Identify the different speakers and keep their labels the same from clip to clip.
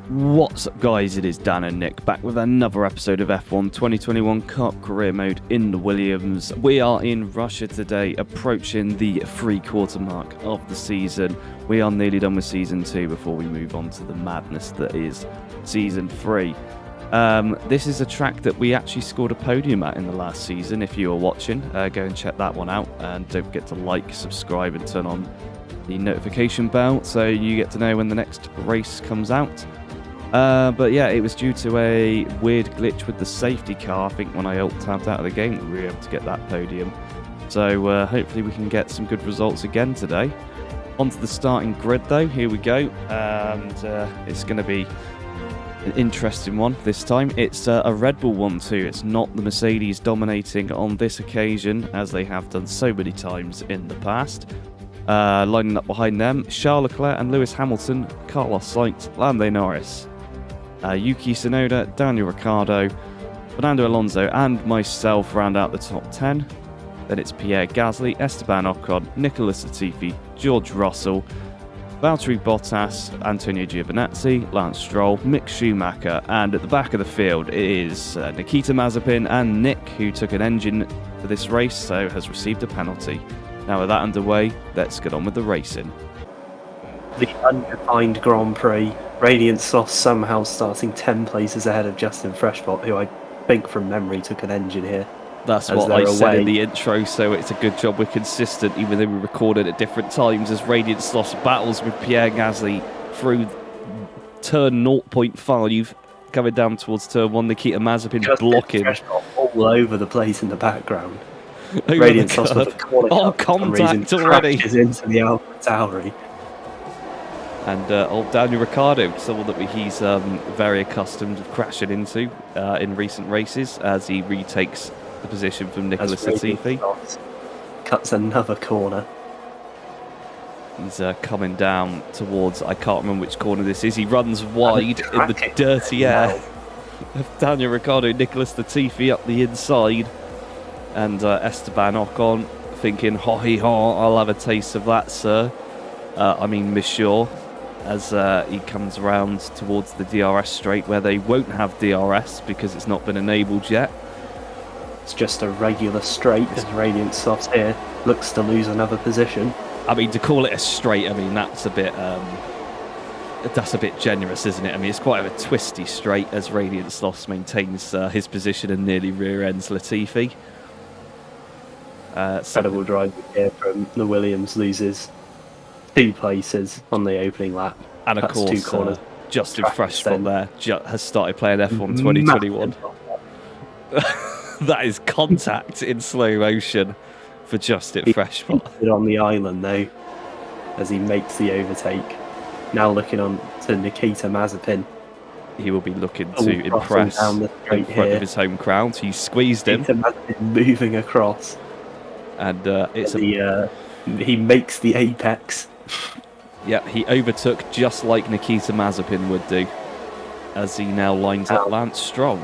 Speaker 1: What's up, guys? It is Dan and Nick back with another episode of F1 2021 Cup Career Mode in the Williams. We are in Russia today, approaching the three-quarter mark of the season. We are nearly done with Season 2 before we move on to the madness that is Season 3. This is a track that we actually scored a podium at in the last season. If you are watching, go and check that one out. And don't forget to like, subscribe and turn on the notification bell so you get to know when the next race comes out. But yeah, it was due to a weird glitch with the safety car. I think when I alt-tabbed out of the game, we were able to get that podium. So hopefully we can get some good results again today. Onto the starting grid though, here we go. And it's going to be an interesting one this time. It's a Red Bull one too. It's not the Mercedes dominating on this occasion, as they have done so many times in the past. Lining up behind them, Charles Leclerc and Lewis Hamilton, Carlos Sainz, Lando Norris. Yuki Tsunoda, Daniel Ricciardo, Fernando Alonso and myself round out the top 10. Then it's Pierre Gasly, Esteban Ocon, Nicholas Latifi, George Russell, Valtteri Bottas, Antonio Giovinazzi, Lance Stroll, Mick Schumacher, and at the back of the field it is Nikita Mazepin and Nick, who took an engine for this race, so has received a penalty. Now with that underway, let's get on with the racing.
Speaker 2: The undefined Grand Prix, Radiant Slothz somehow starting 10 places ahead of Justin Freshbot, who I think from memory took an engine here.
Speaker 1: That's what I said in the intro, so it's a good job we're consistent, even though we recorded at different times, as Radiant Slothz battles with Pierre Gasly through turn 0.5, coming down towards turn 1. Nikita Mazepin blocking.
Speaker 2: Freshbot all over the place in the background. Radiant Slothz with a corner
Speaker 1: contact already.
Speaker 2: Crashes into the AlphaTauri.
Speaker 1: And old Daniel Ricciardo, someone that he's very accustomed to crashing into in recent races, as he retakes the position from Nicholas Latifi.
Speaker 2: Cuts another corner.
Speaker 1: He's coming down towards, I can't remember which corner this is. He runs wide in the dirty air. Daniel Ricciardo, Nicholas Latifi up the inside. And Esteban Ocon thinking, ho-he-ho, I'll have a taste of that, sir. I mean, monsieur. As he comes around towards the DRS straight, where they won't have DRS because it's not been enabled yet.
Speaker 2: It's just a regular straight, as Radiant Slothz here looks to lose another position.
Speaker 1: I mean, to call it a straight, I mean, that's a bit generous, isn't it? I mean, it's quite a twisty straight, as Radiant Slothz maintains his position and nearly rear ends Latifi.
Speaker 2: Incredible driving here from the Williams, loses 2 places on the opening lap.
Speaker 1: And of course,
Speaker 2: 2 corners.
Speaker 1: Justin Freshbot there has started playing F1 2021. That is contact in slow motion for Justin Freshbot.
Speaker 2: On the island though, as he makes the overtake. Now looking on to Nikita Mazepin.
Speaker 1: He will be looking to impress in front of his home crowd. He squeezed him.
Speaker 2: Nikita Mazepin moving across.
Speaker 1: And
Speaker 2: he makes the apex.
Speaker 1: Yeah, he overtook just like Nikita Mazepin would do, as he now lines up Lance Stroll.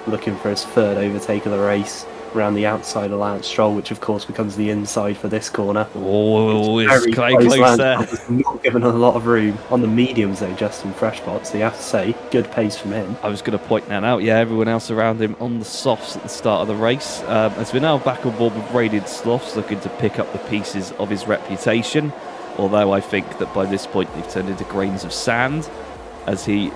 Speaker 2: Looking for his 3rd overtake of the race, around the outside of Lance Stroll, which of course becomes the inside for this corner.
Speaker 1: Oh, it's quite close there.
Speaker 2: Not given a lot of room. On the mediums though, Justin Freshbot, so you have to say, good pace from him.
Speaker 1: I was going to point that out, yeah, everyone else around him on the softs at the start of the race. As we're now back on board with Radiant Slothz, looking to pick up the pieces of his reputation, although I think that by this point they've turned into grains of sand, as he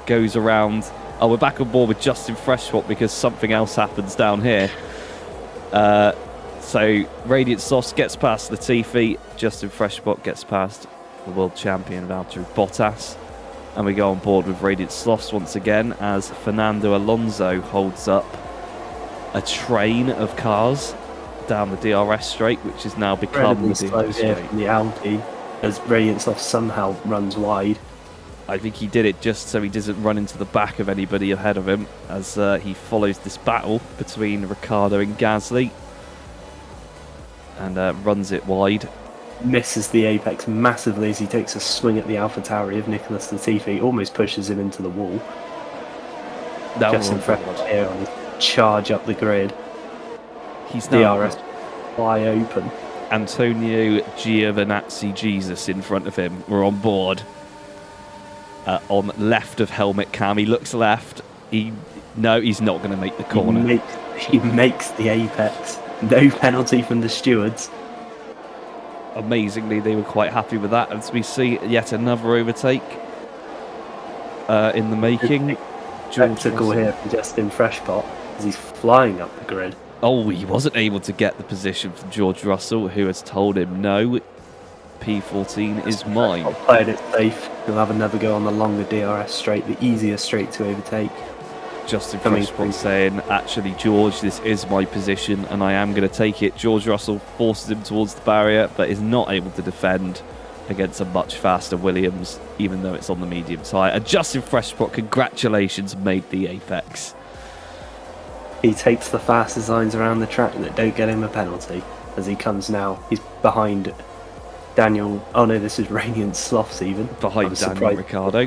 Speaker 1: goes around. Oh, we're back on board with Justin Freshbot because something else happens down here. So Radiant Slothz gets past Latifi, Justin Freshbot gets past the world champion Valtteri Bottas, and we go on board with Radiant Slothz once again as Fernando Alonso holds up a train of cars down the DRS straight, which has now become the DRS straight.
Speaker 2: From the Audi, as Radiant Slothz somehow runs wide.
Speaker 1: I think he did it just so he doesn't run into the back of anybody ahead of him, as he follows this battle between Ricciardo and Gasly and runs it wide.
Speaker 2: Misses the apex massively as he takes a swing at the AlphaTauri of Nicholas Latifi, almost pushes him into the wall. Justin Freshbot here on his charge up the grid.
Speaker 1: He's now
Speaker 2: DRS wide open.
Speaker 1: Antonio Giovinazzi Jesus in front of him. We're on board. on left of helmet cam. He looks left. No, he's not going to make the corner.
Speaker 2: He makes the apex. No penalty from the stewards.
Speaker 1: Amazingly, they were quite happy with that. As we see yet another overtake in the making.
Speaker 2: Spectacle here for Justin Freshpot as he's flying up the grid.
Speaker 1: Oh, he wasn't able to get the position from George Russell, who has told him, no, P14 is mine.
Speaker 2: Played it safe. He'll have another go on the longer DRS straight, the easier straight to overtake.
Speaker 1: Justin Freshpot saying, actually, George, this is my position and I am going to take it. George Russell forces him towards the barrier, but is not able to defend against a much faster Williams, even though it's on the medium tyre. And Justin Freshpot, congratulations, made the apex.
Speaker 2: He takes the fast designs around the track that don't get him a penalty. As he comes now, he's behind Daniel. Oh no, this is Radiant Slothz even.
Speaker 1: Behind Daniel Ricciardo.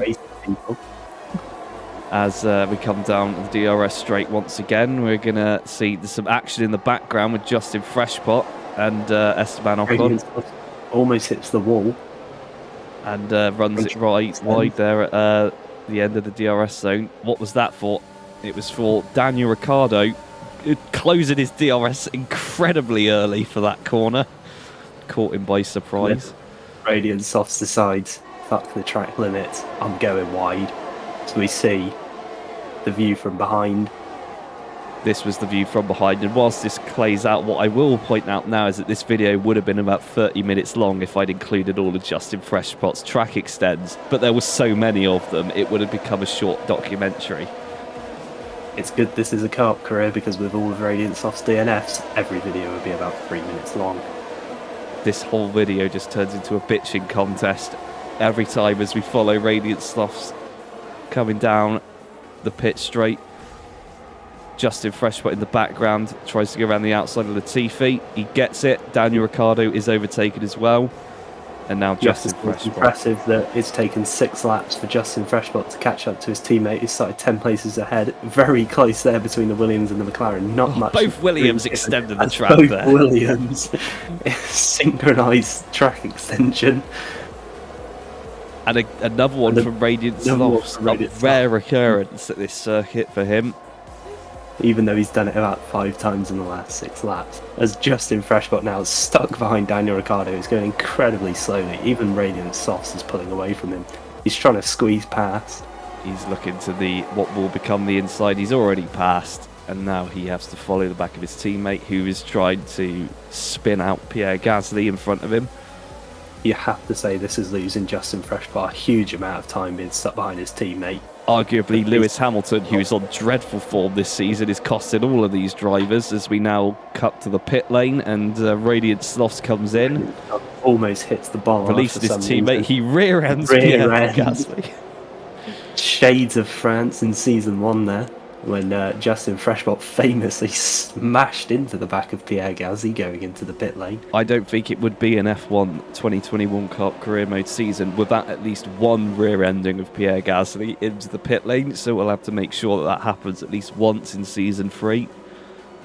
Speaker 1: As we come down the DRS straight once again, we're going to see some action in the background with Justin Freshpot and Esteban Ocon.
Speaker 2: Almost hits the wall.
Speaker 1: And runs it right wide there at the end of the DRS zone. What was that for? It was for Daniel Ricciardo closing his DRS incredibly early for that corner. Caught him by surprise.
Speaker 2: Radiant Slothz decides, fuck the track limits, I'm going wide. So we see the view from behind.
Speaker 1: This was the view from behind, and whilst this plays out, what I will point out now is that this video would have been about 30 minutes long if I'd included all of Justin Freshpot's track extends, but there were so many of them, it would have become a short documentary.
Speaker 2: It's good this is a co-op career, because with all of Radiant Sloth's DNFs, every video would be about 3 minutes long.
Speaker 1: This whole video just turns into a bitching contest every time as we follow Radiant Sloth's coming down the pit straight. Justin Freshpot in the background tries to go around the outside of Latifi. He gets it. Daniel Ricciardo is overtaken as well. And now Justin Freshpot. It's
Speaker 2: impressive that it's taken 6 laps for Justin Freshpot to catch up to his teammate who started 10 places ahead. Very close there between the Williams and the McLaren. Not much.
Speaker 1: Both Williams extended the track there.
Speaker 2: Both Williams synchronised track extension.
Speaker 1: And another one from Radiant Slothz. A rare occurrence at this circuit for him.
Speaker 2: Even though he's done it about 5 times in the last 6 laps. As Justin Freshpot now is stuck behind Daniel Ricciardo, who's going incredibly slowly. Even Radiant Slothz is pulling away from him. He's trying to squeeze past.
Speaker 1: He's looking to what will become the inside. He's already passed, and now he has to follow the back of his teammate, who is trying to spin out Pierre Gasly in front of him.
Speaker 2: You have to say this is losing Justin Freshpot a huge amount of time being stuck behind his teammate.
Speaker 1: Arguably, Lewis Hamilton, who's on dreadful form this season, is costing all of these drivers as we now cut to the pit lane and Radiant Slothz comes in.
Speaker 2: Almost hits the bar.
Speaker 1: Releases his teammate. He rear-ends Pierre Gasly.
Speaker 2: Shades of France in Season 1 there, when Justin Freshpot famously smashed into the back of Pierre Gasly going into the pit lane.
Speaker 1: I don't think it would be an F1 2021 Co-op career mode season without at least one rear-ending of Pierre Gasly into the pit lane, so we'll have to make sure that happens at least once in Season 3.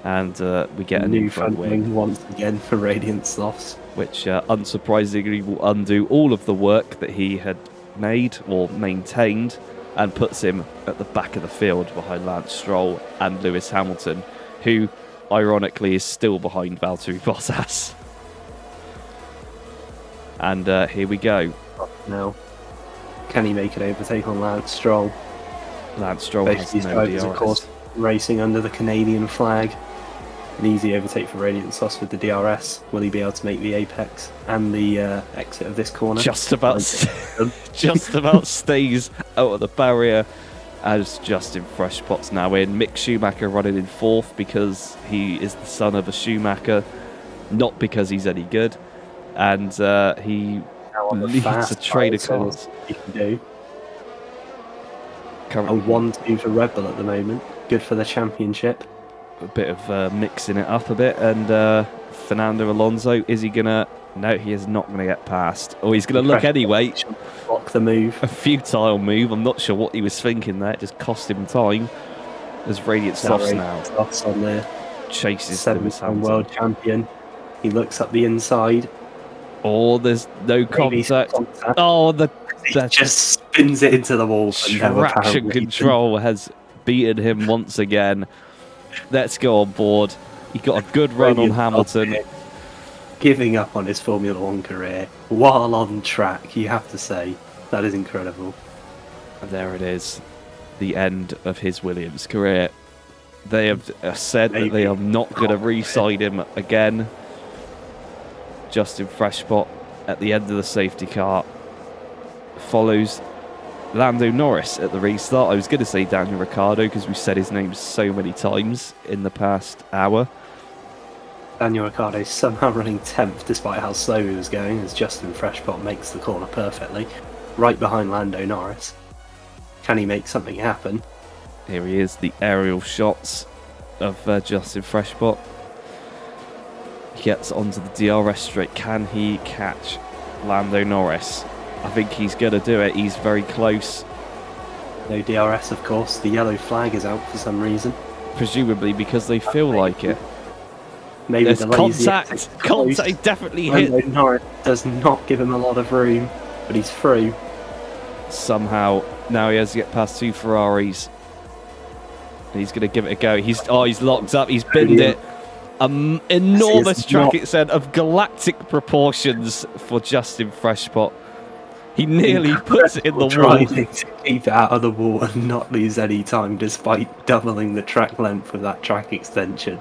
Speaker 1: And we get a new front wing
Speaker 2: once again for Radiant Slothz,
Speaker 1: which unsurprisingly will undo all of the work that he had made or maintained, and puts him at the back of the field behind Lance Stroll and Lewis Hamilton, who, ironically, is still behind Valtteri Bottas. And here we go.
Speaker 2: Now, can he make an overtake on Lance Stroll?
Speaker 1: Lance Stroll has no DRS.
Speaker 2: Of course, racing under the Canadian flag. An easy overtake for Radiant Slothz with the DRS. Will he be able to make the apex and the exit of this corner?
Speaker 1: Just about stays out of the barrier as Justin Freshpot's now in. Mick Schumacher running in 4th because he is the son of a Schumacher, not because he's any good. And he leads a trade of cars.
Speaker 2: He can do.
Speaker 1: Currently,
Speaker 2: a 1-2 for Red Bull at the moment. Good for the championship.
Speaker 1: A bit of mixing it up a bit, and Fernando Alonso, is he gonna? No, he is not gonna get past. Or he's gonna look anyway.
Speaker 2: Block the move.
Speaker 1: A futile move. I'm not sure what he was thinking there. It just cost him time. As Radiant Slothz now
Speaker 2: on there.
Speaker 1: Chases
Speaker 2: 7-time world champion. He looks up the inside.
Speaker 1: Oh, there's no contact.
Speaker 2: Oh,
Speaker 1: that's
Speaker 2: just spins it into the wall.
Speaker 1: Traction control has beaten him once again. Let's go on board. He got a good run on Hamilton.
Speaker 2: Giving up on his Formula 1 career while on track, you have to say. That is incredible.
Speaker 1: And there it is. The end of his Williams career. They have said that they are not going to re-sign him again. Justin Freshbot at the end of the safety car follows Lando Norris at the restart. I was going to say Daniel Ricciardo because we've said his name so many times in the past hour.
Speaker 2: Daniel Ricciardo somehow running 10th despite how slow he was going as Justin Freshbot makes the corner perfectly. Right behind Lando Norris. Can he make something happen?
Speaker 1: Here he is, the aerial shots of Justin Freshbot. He gets onto the DRS straight. Can he catch Lando Norris? I think he's going to do it. He's very close.
Speaker 2: No DRS, of course. The yellow flag is out for some reason.
Speaker 1: Presumably because they feel like it.
Speaker 2: Maybe
Speaker 1: there's
Speaker 2: the
Speaker 1: contact. Contact definitely hit.
Speaker 2: Lando Norris does not give him a lot of room, but he's through.
Speaker 1: Somehow, now he has to get past two Ferraris. He's going to give it a go. He's locked up. He's binned it. Enormous track extent of galactic proportions for Justin Freshbot. He nearly puts it in the wall.
Speaker 2: Trying to keep it out of the wall and not lose any time despite doubling the track length with that track extension.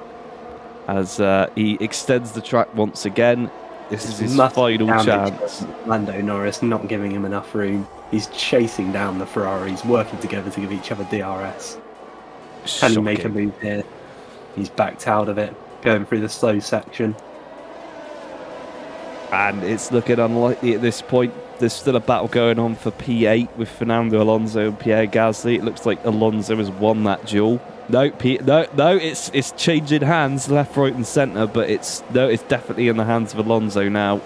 Speaker 1: As he extends the track once again. This is his final chance.
Speaker 2: Lando Norris not giving him enough room. He's chasing down the Ferraris, working together to give each other DRS. Can he make a move here? He's backed out of it, going through the slow section.
Speaker 1: And it's looking unlikely at this point. There's still a battle going on for P8 with Fernando Alonso and Pierre Gasly. It looks like Alonso has won that duel. No, it's changing hands left, right, and centre, but it's definitely in the hands of Alonso now.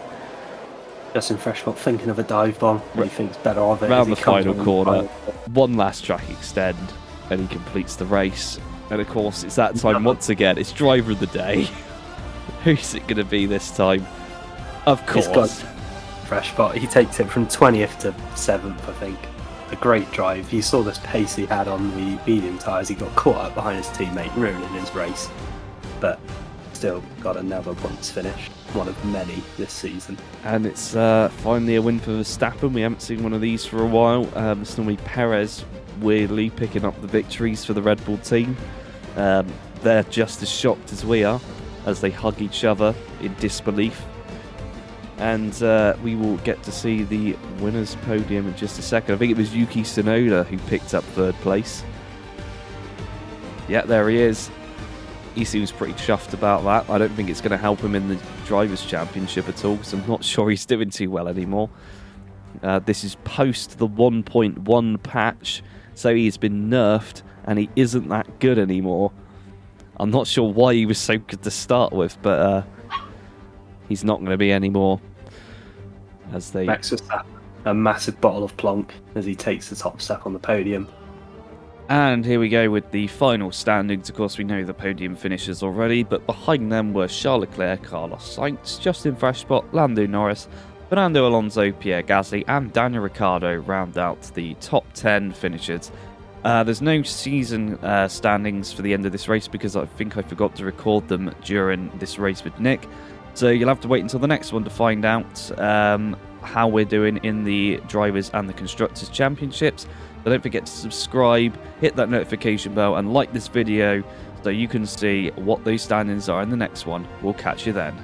Speaker 2: Justin Freshbot thinking of a dive bomb. He thinks better of it.
Speaker 1: Around the final corner, one last track extend, and he completes the race. And of course, it's that time once again. It's driver of the day. Who's it going to be this time? Of course,
Speaker 2: Freshbot. He takes it from 20th to 7th, I think. A great drive. You saw this pace he had on the medium tyres. He got caught up behind his teammate, ruining his race. But still got another points finish. One of many this season.
Speaker 1: And it's finally a win for Verstappen. We haven't seen one of these for a while. It's normally Perez weirdly picking up the victories for the Red Bull team. They're just as shocked as we are as they hug each other in disbelief. And we will get to see the winner's podium in just a second. I think it was Yuki Tsunoda who picked up third place. Yeah, there he is. He seems pretty chuffed about that. I don't think it's going to help him in the Drivers' Championship at all, because I'm not sure he's doing too well anymore. This is post the 1.1 patch, so he's been nerfed, and he isn't that good anymore. I'm not sure why he was so good to start with, but he's not going to be anymore. As they
Speaker 2: Max Verstappen, a massive bottle of plonk as he takes the top step on the podium.
Speaker 1: And here we go with the final standings. Of course, we know the podium finishers already, but behind them were Charles Leclerc, Carlos Sainz, Justin Freshbot, Lando Norris, Fernando Alonso, Pierre Gasly, and Daniel Ricciardo round out the top 10 finishers. There's no season standings for the end of this race because I think I forgot to record them during this race with Nick. So you'll have to wait until the next one to find out how we're doing in the Drivers' and the Constructors' Championships. So don't forget to subscribe, hit that notification bell, and like this video so you can see what those standings are in the next one. We'll catch you then.